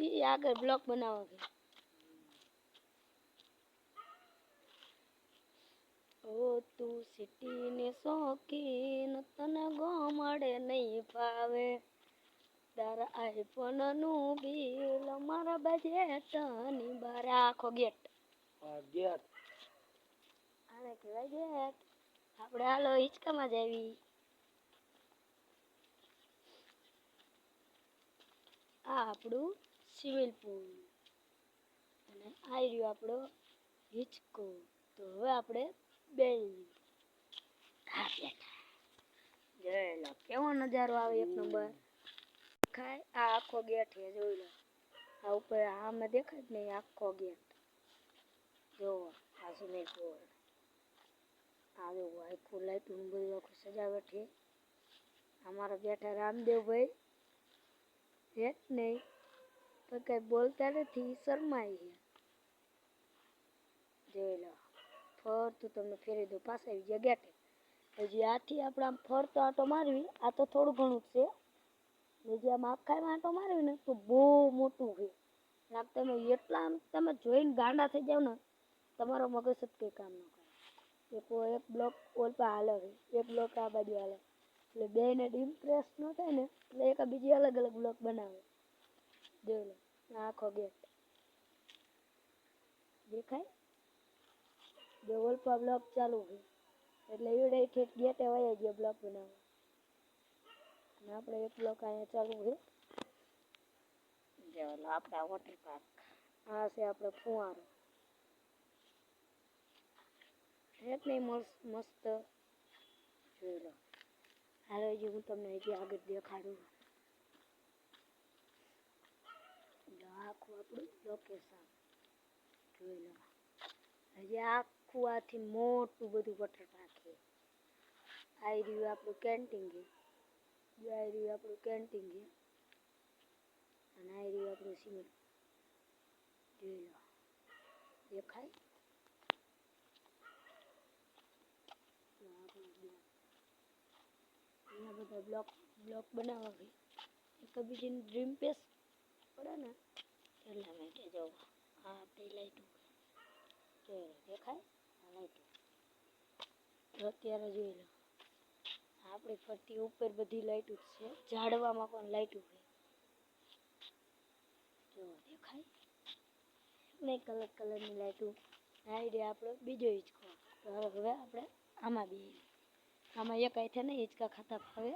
ઈ આગળ બ્લોક બનાવો છે. ઓ તું સિટીને શોખીન તને ગોમડે નહીં ફાવે તારા આઈફોનનું બિલ મારા બજેટની બાર આખો ગેટ ગેટ આને કહેવાય ગેટ. આપણે હાલો હિંચકામાં જ આવી. આ આપણું સ્વિમિંગ પૂલ અને આ રહ્યો આપણો હિંચકો. તો હવે આપણે બેસી જોઈ લો કેવો નજારો આવે એક નંબર. ખાય આ આખો ગેટ છે જોઈ લો. આ ઉપર આમાં દેખાય જ નહીં આખો ગેટ. જો આ સ્વિમિંગ પૂલ આ જો આખું લાઈટનું બધું આખું સજાવટ છે. અમારા બેઠા રામદેવભાઈ છે જ નહીં પણ કંઈ બોલતા નથી શરમાય છે. જોઈ લો ફરતું તમને ફેરવી દો પાછા આવી ગયા ગેટે. હજી આથી આપણે આમ ફરતો આંટો મારવી આ તો થોડું ઘણું જ છે. હજી આમ આખામાં આંટો મારવી ને તો બહુ મોટું છે. આમ તમે એટલા આમ તમે જોઈને ગાંડા થઈ જાવ ને તમારો મગજ જ કંઈ કામ ન કરે. એક બ્લોક ઓલપા હાલે છે એક બ્લોક આ બાજુ હાલે એટલે બેને ઇમ્પ્રેસ ન થાય ને એટલે એક બીજી અલગ અલગ બ્લોક બનાવે. જોઈ લો આખો ગેટ દેખાય. જો ઓલપા બ્લોક ચાલુ છે એટલે એવડે ઠેઠ ગેટે વયા ગયો બ્લોક બનાવવા. અને આપણે એક બ્લોક અહીંયા ચાલુ છે. જો આપણા વોટર પાર્ક આ છે આપણો ફુવારો. એટલી મસ્ત જોઈ લો. હાલો હજી હું તમને હજી આગળ દેખાડું. આખું આપણું લોકેશન જોઈ લો. હજી આખું આથી મોટું બધું વોટર પાર્ક છે. આ રહ્યું આપણું કેન્ટીન છે. આ રહ્યું આપણું કેન્ટીન છે અને આ રહ્યું આપણું સિમેન્ટ. જોઈ લો દેખાય. અહીંયા બધા બ્લોક બનાવવા છે. એક બીજીની ડ્રીમ પેસ પડે ને એટલા માટે જો આ આપણી લાઈટો જોઈ લો દેખાય. આ લાઈટો અત્યારે જોઈ લો આપણી ફરતી ઉપર બધી લાઈટો છે. ઝાડવામાં પણ લાઈટો છે. જો દેખાય નહીં કલર કલરની લાઈટો. આ રહ્યા આપણો બીજો હિંચકો. તો હવે આપણે આમાં બી આમાં એક હાથે નહીં હિંચકા ખાતા ફાવે.